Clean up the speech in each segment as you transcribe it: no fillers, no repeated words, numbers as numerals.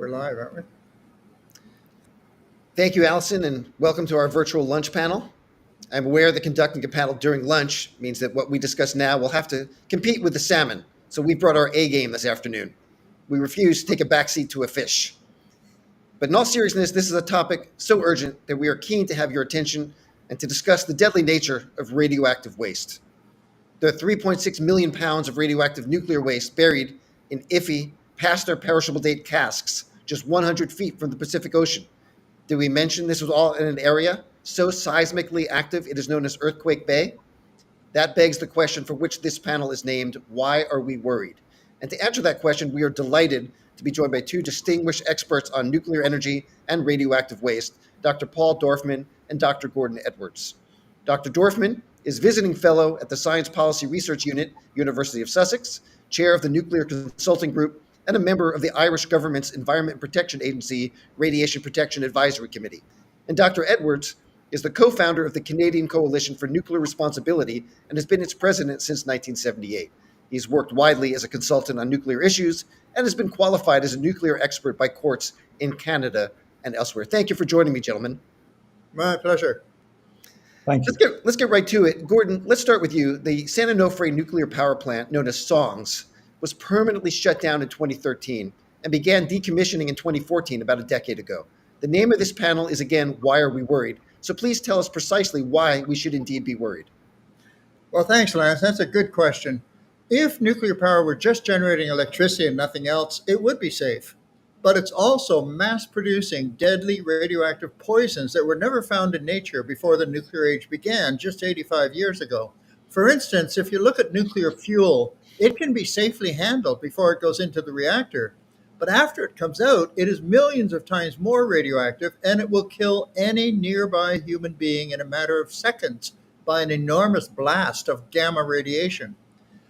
We're live, aren't we? Thank you, Allison, and welcome to our virtual lunch panel. I'm aware that conducting a panel during lunch means that what we discuss now will have to compete with the salmon, so we brought our A game this afternoon. We refuse to take a backseat to a fish. But in all seriousness, this is a topic so urgent that we are keen to have your attention and to discuss the deadly nature of radioactive waste. There are 3.6 million pounds of radioactive nuclear waste buried in iffy, past their perishable date casks just 100 feet from the Pacific Ocean. Did we mention this was all in an area so seismically active it is known as Earthquake Bay? That begs the question for which this panel is named, Why Are We Worried? And to answer that question, we are delighted to be joined by two distinguished experts on nuclear energy and radioactive waste, Dr. Paul Dorfman and Dr. Gordon Edwards. Dr. Dorfman is visiting fellow at the Science Policy Research Unit, University of Sussex, chair of the Nuclear Consulting Group, and a member of the Irish government's Environment and Protection Agency Radiation Protection Advisory Committee. And Dr. Edwards is the co-founder of the Canadian Coalition for Nuclear Responsibility and has been its president since 1978. He's worked widely as a consultant on nuclear issues and has been qualified as a nuclear expert by courts in Canada and elsewhere. Thank you for joining me, gentlemen. My pleasure. Thank you. Let's get right to it. Gordon, let's start with you. The San Onofre nuclear power plant, known as SONGS, was permanently shut down in 2013 and began decommissioning in 2014, about a decade ago. The name of this panel is, again, Why Are We Worried? So please tell us precisely why we should indeed be worried. Well, thanks, Lance. That's a good question. If nuclear power were just generating electricity and nothing else, it would be safe. But it's also mass producing deadly radioactive poisons that were never found in nature before the nuclear age began just 85 years ago. For instance, if you look at nuclear fuel, it can be safely handled before it goes into the reactor. But after it comes out, it is millions of times more radioactive, and it will kill any nearby human being in a matter of seconds by an enormous blast of gamma radiation.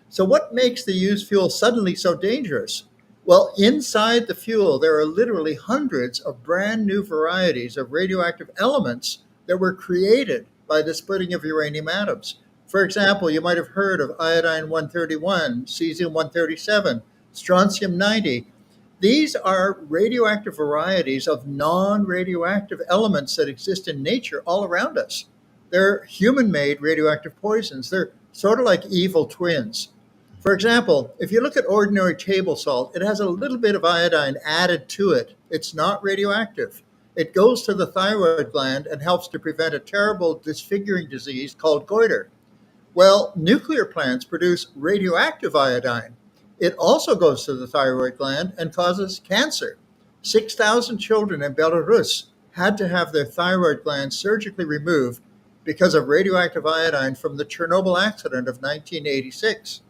So what makes the used fuel suddenly so dangerous? Well, inside the fuel, there are literally hundreds of brand new varieties of radioactive elements that were created by the splitting of uranium atoms. For example, you might have heard of iodine-131, cesium-137, strontium-90. These are radioactive varieties of non-radioactive elements that exist in nature all around us. They're human-made radioactive poisons. They're sort of like evil twins. For example, if you look at ordinary table salt, it has a little bit of iodine added to it. It's not radioactive. It goes to the thyroid gland and helps to prevent a terrible disfiguring disease called goiter. Well, nuclear plants produce radioactive iodine. It also goes to the thyroid gland and causes cancer. 6,000 children in Belarus had to have their thyroid gland surgically removed because of radioactive iodine from the Chernobyl accident of 1986.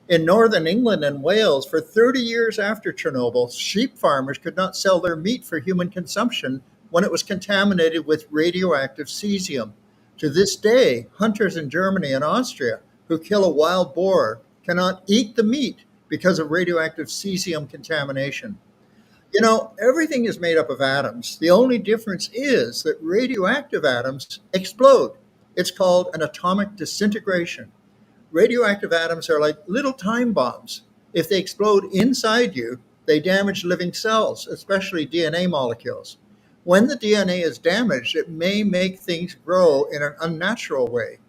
In northern England and Wales, for 30 years after Chernobyl, sheep farmers could not sell their meat for human consumption when it was contaminated with radioactive cesium. To this day, hunters in Germany and Austria who kill a wild boar cannot eat the meat because of radioactive cesium contamination. You know, everything is made up of atoms. The only difference is that radioactive atoms explode. It's called an atomic disintegration. Radioactive atoms are like little time bombs. If they explode inside you, they damage living cells, especially DNA molecules. When the DNA is damaged, it may make things grow in an unnatural way.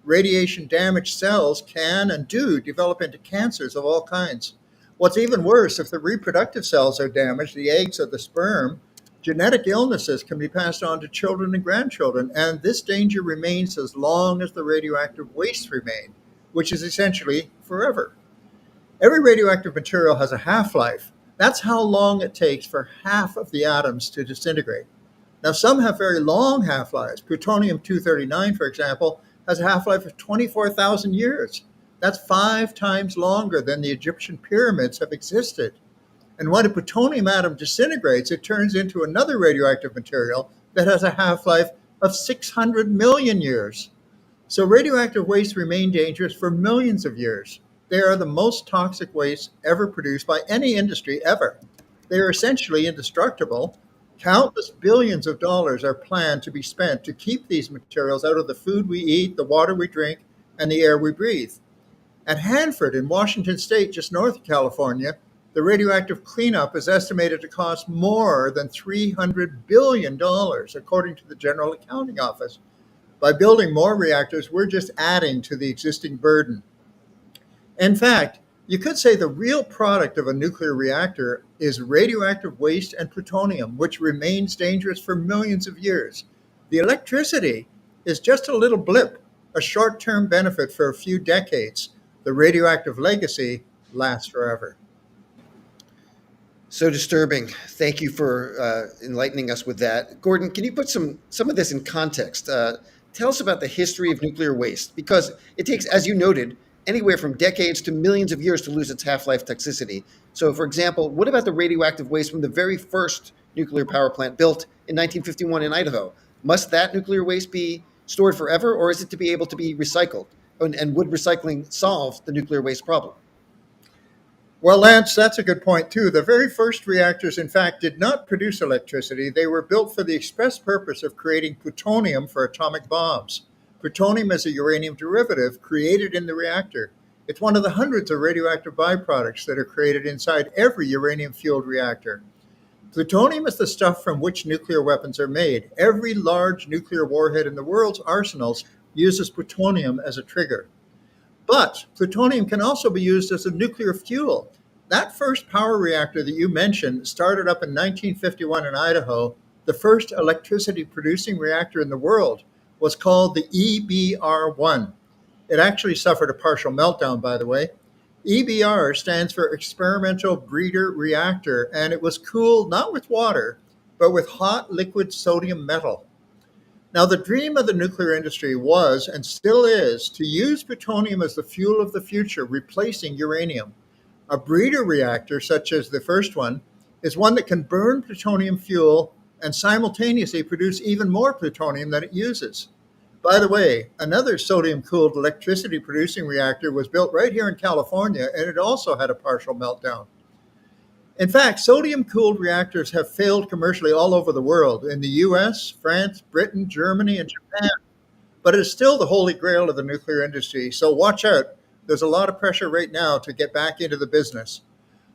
Radiation damaged cells can and do develop into cancers of all kinds. What's even worse, if the reproductive cells are damaged, the eggs or the sperm, genetic illnesses can be passed on to children and grandchildren, and this danger remains as long as the radioactive wastes remain, which is essentially forever. Every radioactive material has a half-life. That's how long it takes for half of the atoms to disintegrate. Now, some have very long half-lives. Plutonium-239, for example, has a half-life of 24,000 years. That's 5 times longer than the Egyptian pyramids have existed. And when a plutonium atom disintegrates, it turns into another radioactive material that has a half-life of 600 million years. So radioactive wastes remain dangerous for millions of years. They are the most toxic wastes ever produced by any industry ever. They are essentially indestructible. Countless billions of dollars are planned to be spent to keep these materials out of the food we eat, the water we drink, and the air we breathe. At Hanford in Washington State, just north of California, the the radioactive cleanup is estimated to cost more than $300 billion, according to the General Accounting Office. By building more reactors, we're just adding to the existing burden. In fact, you could say the real product of a nuclear reactor is radioactive waste and plutonium, which remains dangerous for millions of years. The electricity is just a little blip, a short term benefit for a few decades. The radioactive legacy lasts forever. So disturbing. Thank you for enlightening us with that. Gordon, can you put some of this in context? Tell us about the history of nuclear waste, because it takes, as you noted, anywhere from decades to millions of years to lose its half-life toxicity. So, for example, what about the radioactive waste from the very first nuclear power plant built in 1951 in Idaho? Must that nuclear waste be stored forever, or is it to be able to be recycled? And would recycling solve the nuclear waste problem? Well, Lance, that's a good point, too. The very first reactors, in fact, did not produce electricity. They were built for the express purpose of creating plutonium for atomic bombs. Plutonium is a uranium derivative created in the reactor. It's one of the hundreds of radioactive byproducts that are created inside every uranium-fueled reactor. Plutonium is the stuff from which nuclear weapons are made. Every large nuclear warhead in the world's arsenals uses plutonium as a trigger. But plutonium can also be used as a nuclear fuel. That first power reactor that you mentioned started up in 1951 in Idaho. The first electricity producing reactor in the world was called the EBR-1. It actually suffered a partial meltdown, by the way. EBR stands for Experimental Breeder Reactor, and it was cooled not with water, but with hot liquid sodium metal. Now, the dream of the nuclear industry was, and still is, to use plutonium as the fuel of the future, replacing uranium. A breeder reactor, such as the first one, is one that can burn plutonium fuel and simultaneously produce even more plutonium than it uses. By the way, another sodium-cooled electricity-producing reactor was built right here in California, and it also had a partial meltdown. In fact, sodium-cooled reactors have failed commercially all over the world, in the US, France, Britain, Germany, and Japan. But it is still the holy grail of the nuclear industry, so watch out. There's a lot of pressure right now to get back into the business.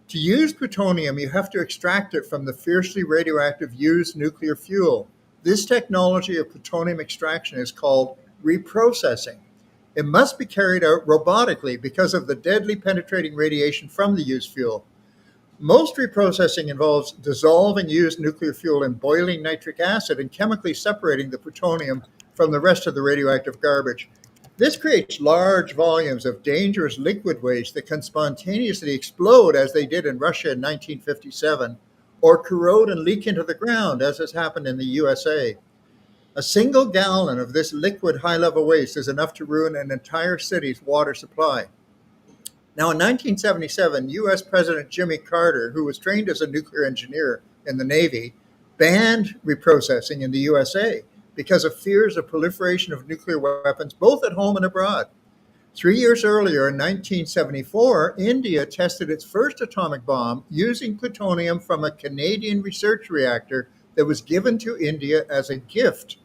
To use plutonium, you have to extract it from the fiercely radioactive used nuclear fuel. This technology of plutonium extraction is called reprocessing. It must be carried out robotically because of the deadly penetrating radiation from the used fuel. Most reprocessing involves dissolving used nuclear fuel in boiling nitric acid and chemically separating the plutonium from the rest of the radioactive garbage. This creates large volumes of dangerous liquid waste that can spontaneously explode, as they did in Russia in 1957, or corrode and leak into the ground, as has happened in the USA. A single gallon of this liquid high-level waste is enough to ruin an entire city's water supply. Now, in 1977, U.S. President Jimmy Carter, who was trained as a nuclear engineer in the Navy, banned reprocessing in the USA because of fears of proliferation of nuclear weapons, both at home and abroad. 3 years earlier, in 1974, India tested its first atomic bomb using plutonium from a Canadian research reactor that was given to India as a gift.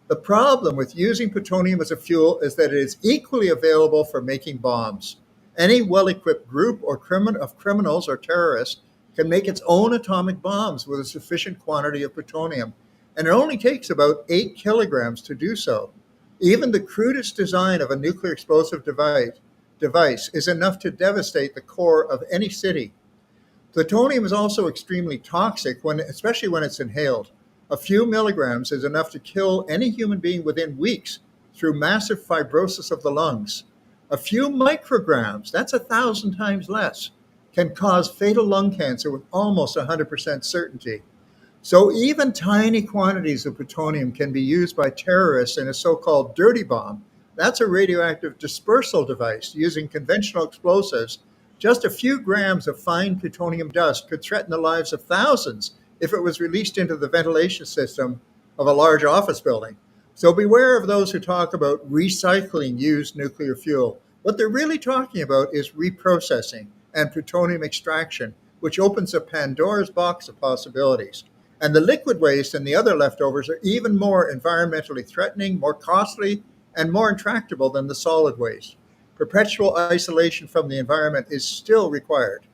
The problem with using plutonium as a fuel is that it is equally available for making bombs. Any well-equipped group or of criminals or terrorists can make its own atomic bombs with a sufficient quantity of plutonium, and it only takes about 8 kilograms to do so. Even the crudest design of a nuclear explosive device is enough to devastate the core of any city. Plutonium is also extremely toxic, especially when it's inhaled. A few milligrams is enough to kill any human being within weeks through massive fibrosis of the lungs. A few micrograms, that's 1,000 times less, can cause fatal lung cancer with almost 100% certainty. So even tiny quantities of plutonium can be used by terrorists in a so-called dirty bomb. That's a radioactive dispersal device using conventional explosives. Just a few grams of fine plutonium dust could threaten the lives of thousands if it was released into the ventilation system of a large office building. So beware of those who talk about recycling used nuclear fuel. What they're really talking about is reprocessing and plutonium extraction, which opens a Pandora's box of possibilities. And the liquid waste and the other leftovers are even more environmentally threatening, more costly, and more intractable than the solid waste. Perpetual isolation from the environment is still required.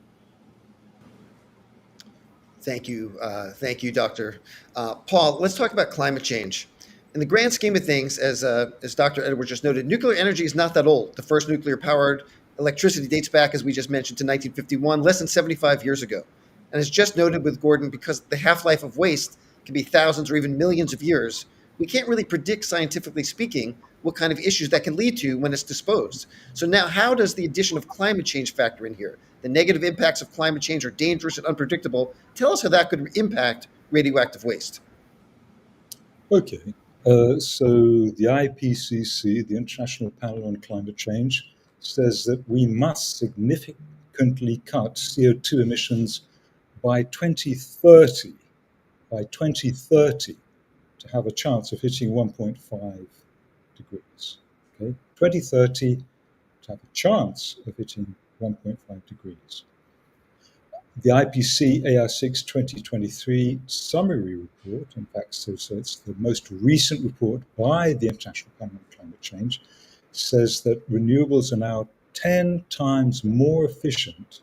Thank you, Doctor Paul. Let's talk about climate change. In the grand scheme of things, as Dr. Edwards just noted, nuclear energy is not that old. The first nuclear-powered electricity dates back, as we just mentioned, to 1951, less than 75 years ago. And as just noted with Gordon, because the half-life of waste can be thousands or even millions of years, we can't really predict, scientifically speaking, what kind of issues that can lead to when it's disposed. So now, how does the addition of climate change factor in here? The negative impacts of climate change are dangerous and unpredictable. Tell us how that could impact radioactive waste. Okay. So the IPCC, the International Panel on Climate Change, says that we must significantly cut CO2 emissions by 2030, to have a chance of hitting 1.5 degrees. Okay, 2030 to have a chance of hitting 1.5 degrees. The IPC AR6 2023 summary report, in fact, so it's the most recent report by the International Panel on Climate Change, says that renewables are now 10 times more efficient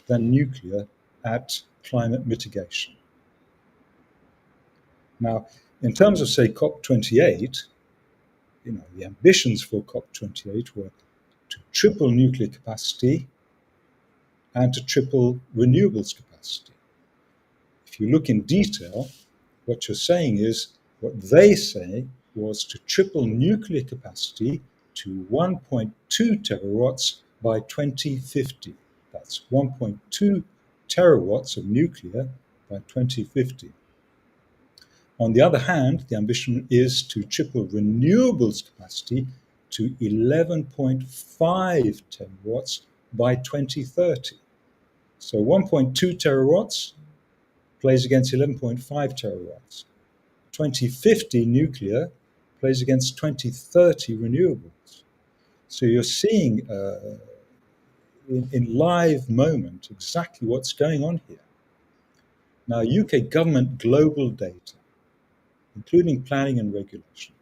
than nuclear at climate mitigation. Now, in terms of, say, COP28, the ambitions for COP28 were to triple nuclear capacity and to triple renewables capacity. If you look in detail, what you're saying is, what they say was to triple nuclear capacity to 1.2 terawatts by 2050. That's 1.2 terawatts of nuclear by 2050. On the other hand, the ambition is to triple renewables capacity to 11.5 terawatts by 2030. So 1.2 terawatts plays against 11.5 terawatts. 2050 nuclear plays against 2030 renewables. So you're seeing in live moment exactly what's going on here. Now, UK government global data, including planning and regulation,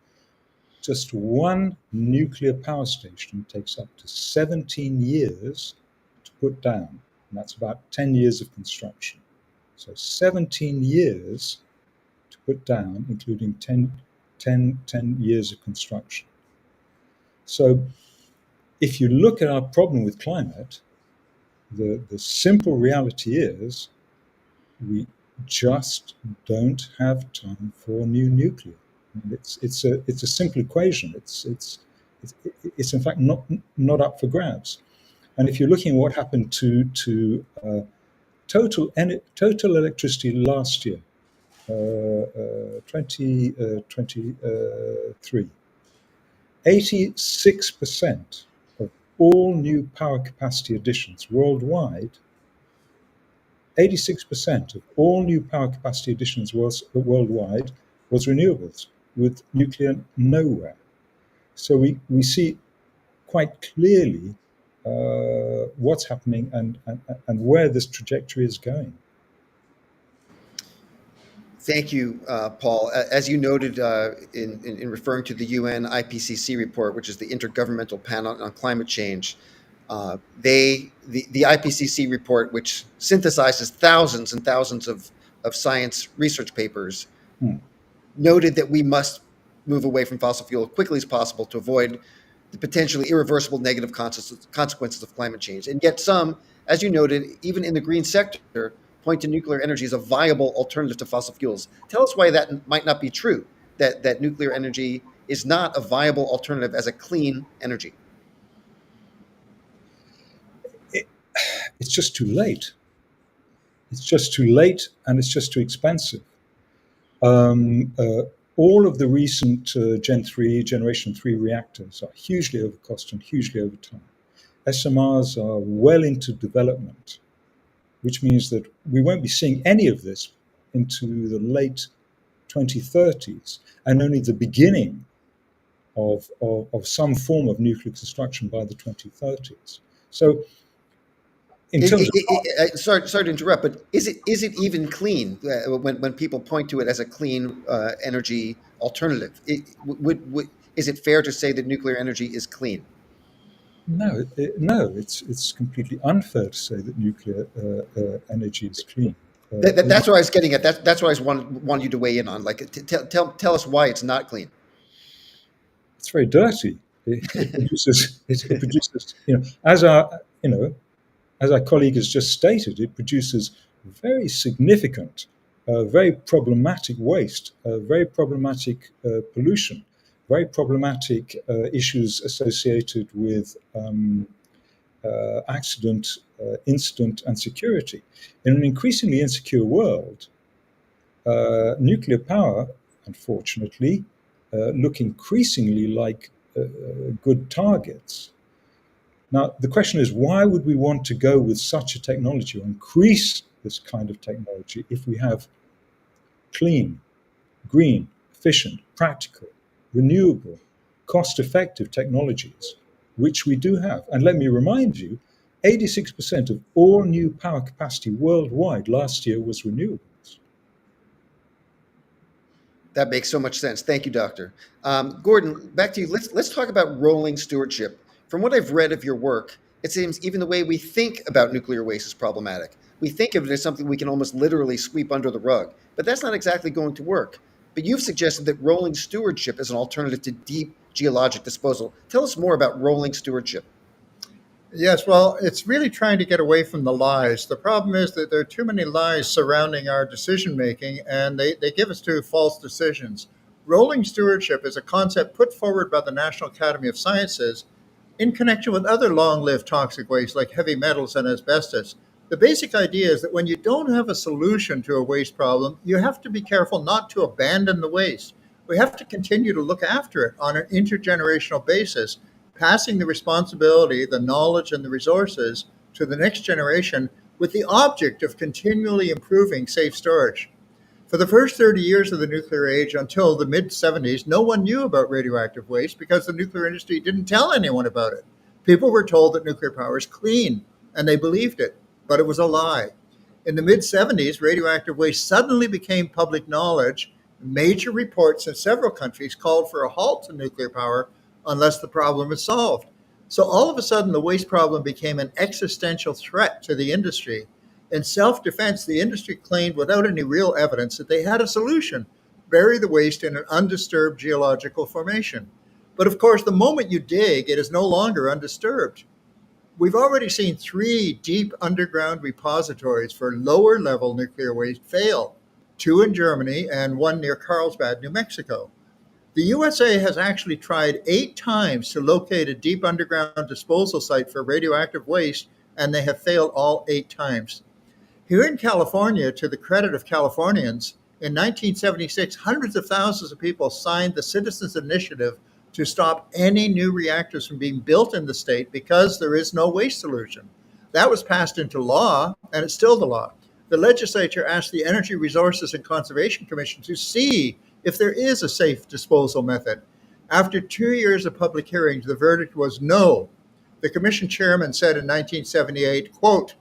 just one nuclear power station takes up to 17 years to put down, and that's about 10 years of construction. So 17 years to put down, including 10 years of construction. So if you look at our problem with climate, the simple reality is we just don't have time for new nuclear. It's a simple equation. It's in fact not up for grabs. And if you're looking at what happened to total electricity last year, 2023, 86% of all new power capacity additions worldwide, 86% of all new power capacity additions worldwide was renewables, with nuclear nowhere. So we see quite clearly what's happening and where this trajectory is going. Thank you, Paul. As you noted in referring to the UN IPCC report, which is the Intergovernmental Panel on Climate Change, the IPCC report, which synthesizes thousands and thousands of science research papers, noted that we must move away from fossil fuel as quickly as possible to avoid the potentially irreversible negative consequences of climate change. And yet some, as you noted, even in the green sector, point to nuclear energy as a viable alternative to fossil fuels. Tell us why that might not be true, that nuclear energy is not a viable alternative as a clean energy. It's just too late. It's just too late, and it's just too expensive. All of the recent Generation 3 reactors are hugely overcost and hugely over time. SMRs are well into development, which means that we won't be seeing any of this into the late 2030s, and only the beginning of some form of nuclear construction by the 2030s. So, sorry to interrupt, but is it even clean when people point to it as a clean energy alternative? Is it fair to say that nuclear energy is clean? No, it's completely unfair to say that nuclear energy is clean. That's what I was getting at. That's what I want you to weigh in on. Like, tell us why it's not clean. It's very dirty. It produces, as our colleague has just stated, it produces very significant, very problematic waste, very problematic pollution, very problematic issues associated with accident, incident, and security. In an increasingly insecure world, nuclear power, unfortunately, look increasingly like good targets. Now, the question is, why would we want to go with such a technology or increase this kind of technology if we have clean, green, efficient, practical, renewable, cost-effective technologies, which we do have? And let me remind you, 86% of all new power capacity worldwide last year was renewables. That makes so much sense. Thank you, Doctor. Gordon, back to you. Let's talk about rolling stewardship. From what I've read of your work, it seems even the way we think about nuclear waste is problematic. We think of it as something we can almost literally sweep under the rug, but that's not exactly going to work. But you've suggested that rolling stewardship is an alternative to deep geologic disposal. Tell us more about rolling stewardship. Yes, well, it's really trying to get away from the lies. The problem is that there are too many lies surrounding our decision making, and they give us to false decisions. Rolling stewardship is a concept put forward by the National Academy of Sciences in connection with other long lived toxic waste like heavy metals and asbestos. The basic idea is that when you don't have a solution to a waste problem, you have to be careful not to abandon the waste. We have to continue to look after it on an intergenerational basis, passing the responsibility, the knowledge, and the resources to the next generation with the object of continually improving safe storage. For the first 30 years of the nuclear age until the mid 70s, no one knew about radioactive waste because the nuclear industry didn't tell anyone about it. People were told that nuclear power is clean, and they believed it, but it was a lie. In the mid 70s, radioactive waste suddenly became public knowledge. Major reports in several countries called for a halt to nuclear power unless the problem is solved. So all of a sudden, the waste problem became an existential threat to the industry. In self-defense, the industry claimed without any real evidence that they had a solution: bury the waste in an undisturbed geological formation. But of course, the moment you dig, it is no longer undisturbed. We've already seen 3 deep underground repositories for lower level nuclear waste fail, 2 in Germany and 1 near Carlsbad, New Mexico. The USA has actually tried 8 times to locate a deep underground disposal site for radioactive waste, and they have failed all 8 times. Here in California, to the credit of Californians, in 1976, hundreds of thousands of people signed the Citizens Initiative to stop any new reactors from being built in the state because there is no waste solution. That was passed into law, and it's still the law. The legislature asked the Energy Resources and Conservation Commission to see if there is a safe disposal method. After 2 years of public hearings, the verdict was no. The commission chairman said in 1978, quote,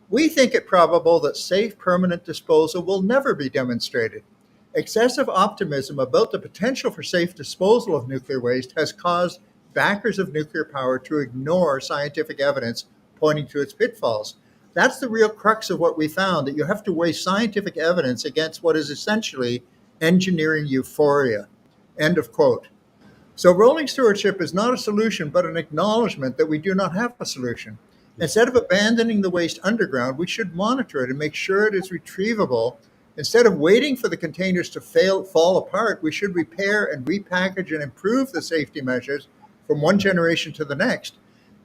"We think it probable that safe permanent disposal will never be demonstrated. Excessive optimism about the potential for safe disposal of nuclear waste has caused backers of nuclear power to ignore scientific evidence pointing to its pitfalls." That's the real crux of what we found, that you have to weigh scientific evidence against what is essentially engineering euphoria. End of quote. So rolling stewardship is not a solution, but an acknowledgement that we do not have a solution. Instead of abandoning the waste underground, we should monitor it and make sure it is retrievable. Instead of waiting for the containers to fall apart, we should repair and repackage and improve the safety measures from one generation to the next.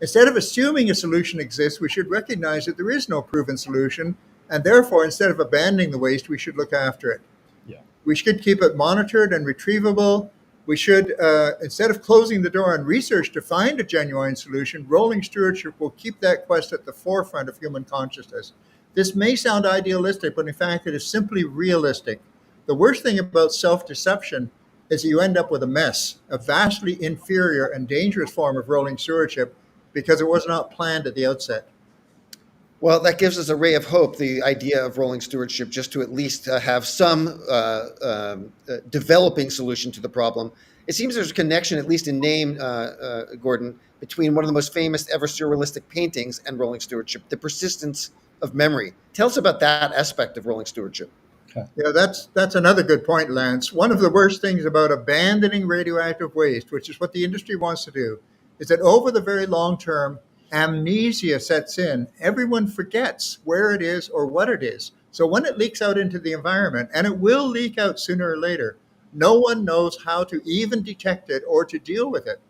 Instead of assuming a solution exists, we should recognize that there is no proven solution, and therefore, instead of abandoning the waste, we should look after it. Yeah. We should keep it monitored and retrievable. We should, instead of closing the door on research to find a genuine solution, rolling stewardship will keep that quest at the forefront of human consciousness. This may sound idealistic, but in fact, it is simply realistic. The worst thing about self-deception is that you end up with a mess, a vastly inferior and dangerous form of rolling stewardship, because it was not planned at the outset. Well, that gives us a ray of hope, the idea of rolling stewardship, just to at least have some developing solution to the problem. It seems there's a connection, at least in name, Gordon, between one of the most famous ever surrealistic paintings and rolling stewardship, the persistence of memory. Tell us about that aspect of rolling stewardship. Yeah, that's another good point, Lance. One of the worst things about abandoning radioactive waste, which is what the industry wants to do, is that over the very long term, amnesia sets in. Everyone forgets where it is or what it is. So when it leaks out into the environment, and it will leak out sooner or later, no one knows how to even detect it or to deal with it.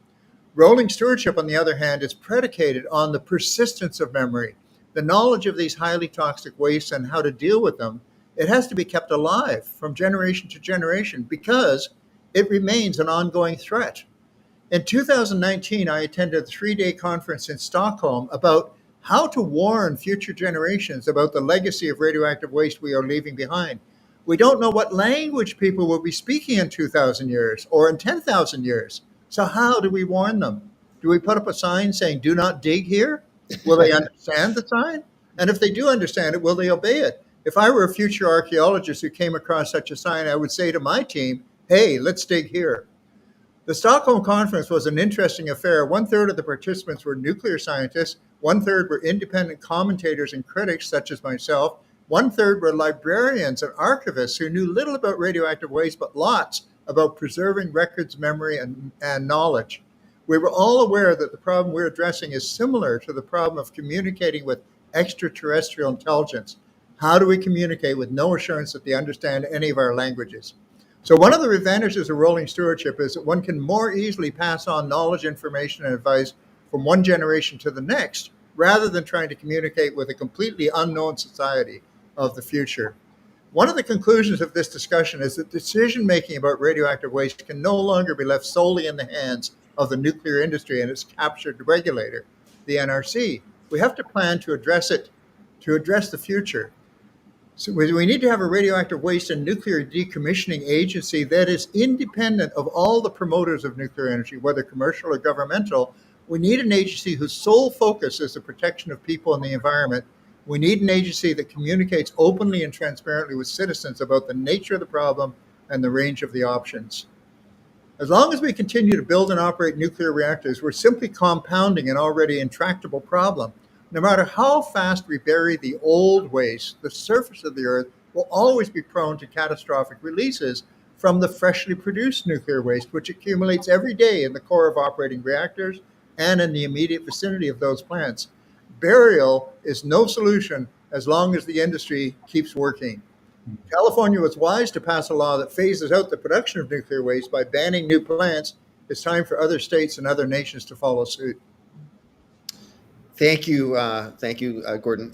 Rolling stewardship, on the other hand, is predicated on the persistence of memory, the knowledge of these highly toxic wastes and how to deal with them. It has to be kept alive from generation to generation because it remains an ongoing threat. In 2019, I attended a 3 day conference in Stockholm about how to warn future generations about the legacy of radioactive waste we are leaving behind. We don't know what language people will be speaking in 2,000 years or in 10,000 years. So, how do we warn them? Do we put up a sign saying, do not dig here? Will they understand the sign? And if they do understand it, will they obey it? If I were a future archaeologist who came across such a sign, I would say to my team, hey, let's dig here. The Stockholm conference was an interesting affair. One third of the participants were nuclear scientists, one third were independent commentators and critics, such as myself, one third were librarians and archivists who knew little about radioactive waste, but lots about preserving records, memory, and knowledge. We were all aware that the problem we're addressing is similar to the problem of communicating with extraterrestrial intelligence. How do we communicate with no assurance that they understand any of our languages? So one of the advantages of rolling stewardship is that one can more easily pass on knowledge, information, and advice from one generation to the next, rather than trying to communicate with a completely unknown society of the future. One of the conclusions of this discussion is that decision making about radioactive waste can no longer be left solely in the hands of the nuclear industry and its captured regulator, the NRC. We have to plan to address it, to address the future. So we need to have a radioactive waste and nuclear decommissioning agency that is independent of all the promoters of nuclear energy, whether commercial or governmental. We need an agency whose sole focus is the protection of people and the environment. We need an agency that communicates openly and transparently with citizens about the nature of the problem and the range of the options. As long as we continue to build and operate nuclear reactors, we're simply compounding an already intractable problem. No matter how fast we bury the old waste, the surface of the Earth will always be prone to catastrophic releases from the freshly produced nuclear waste, which accumulates every day in the core of operating reactors and in the immediate vicinity of those plants. Burial is no solution as long as the industry keeps working. California was wise to pass a law that phases out the production of nuclear waste by banning new plants. It's time for other states and other nations to follow suit. Thank you, Gordon.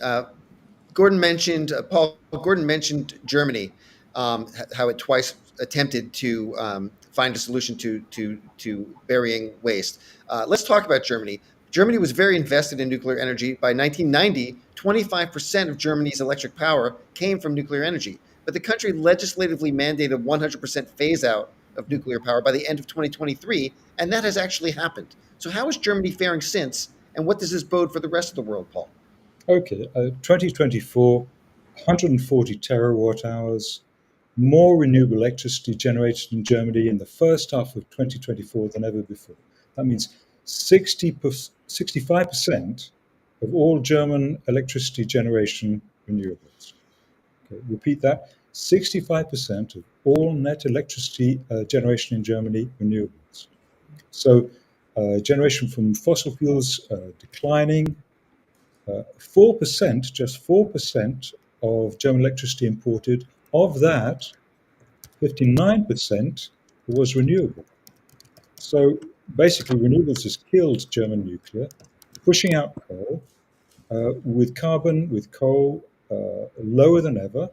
Gordon mentioned Paul. Gordon mentioned Germany, how it twice attempted to find a solution to burying waste. Let's talk about Germany. Germany was very invested in nuclear energy. By 1990, 25% of Germany's electric power came from nuclear energy. But the country legislatively mandated 100% phase out of nuclear power by the end of 2023, and that has actually happened. So, how is Germany faring since, and what does this bode for the rest of the world, Paul? Okay, 2024, 140 terawatt hours, more renewable electricity generated in Germany in the first half of 2024 than ever before. That means 65% of all German electricity generation renewables. Okay, repeat that, 65% of all net electricity generation in Germany renewables. So generation from fossil fuels declining. 4%, just 4% of German electricity imported, of that, 59% was renewable. So basically, renewables has killed German nuclear, pushing out coal, with coal lower than ever.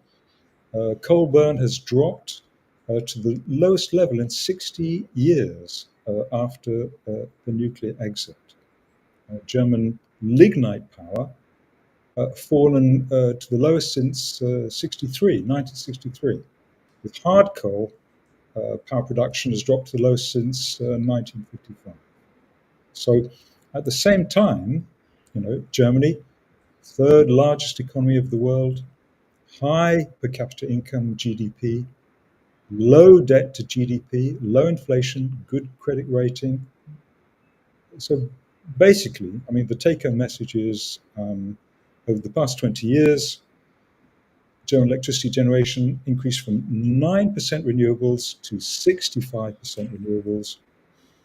Coal burn has dropped to the lowest level in 60 years after the nuclear exit. German lignite power fallen to the lowest since 1963. With hard coal, power production has dropped to the lowest since 1955. So at the same time, Germany, third largest economy of the world, high per capita income, GDP, low debt to GDP, low inflation, good credit rating. So basically, I mean, the take-home message is over the past 20 years, German electricity generation increased from 9% renewables to 65% renewables.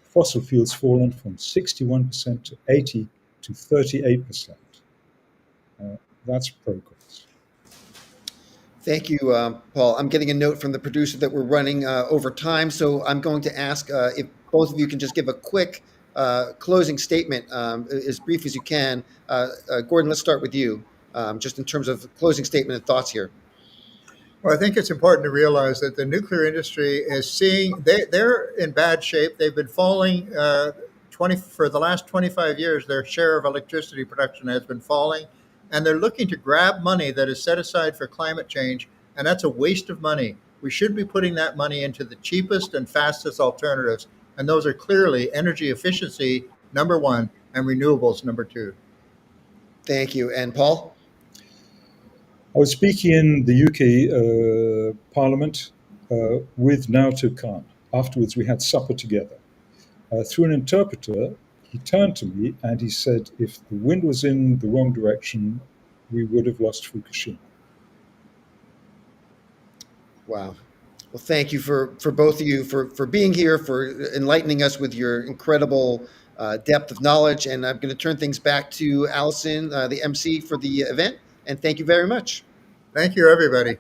Fossil fuels fallen from 61% to 80 to 38%. That's progress. Thank you, Paul. I'm getting a note from the producer that we're running over time, so I'm going to ask if both of you can just give a quick closing statement, as brief as you can. Gordon, let's start with you, just in terms of closing statement and thoughts here. Well, I think it's important to realize that the nuclear industry is seeing they're in bad shape. They've been falling 20 for the last 25 years. Their share of electricity production has been falling, and they're looking to grab money that is set aside for climate change, and that's a waste of money. We should be putting that money into the cheapest and fastest alternatives, and those are clearly energy efficiency number one and renewables number two. Thank you. And Paul? I was speaking in the UK Parliament with Naoto Khan. Afterwards, we had supper together. Through an interpreter, he turned to me and he said, if the wind was in the wrong direction, we would have lost Fukushima. Wow. Well, thank you for both of you for being here, for enlightening us with your incredible depth of knowledge. And I'm going to turn things back to Allison, the MC for the event. And thank you very much. Thank you, everybody.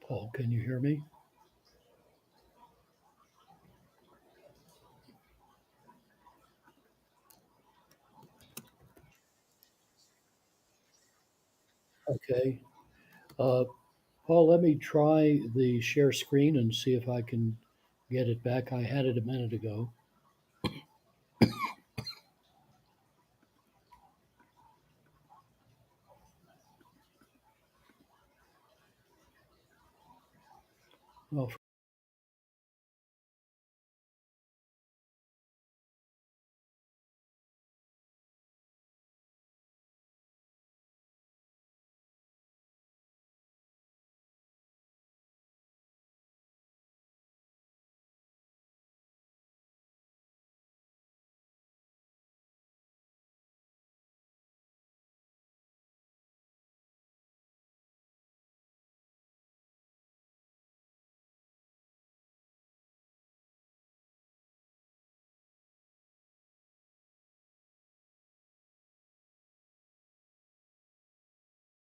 Paul, can you hear me? Okay. Uh, Paul, let me try the share screen and see if I can get it back. I had it a minute ago.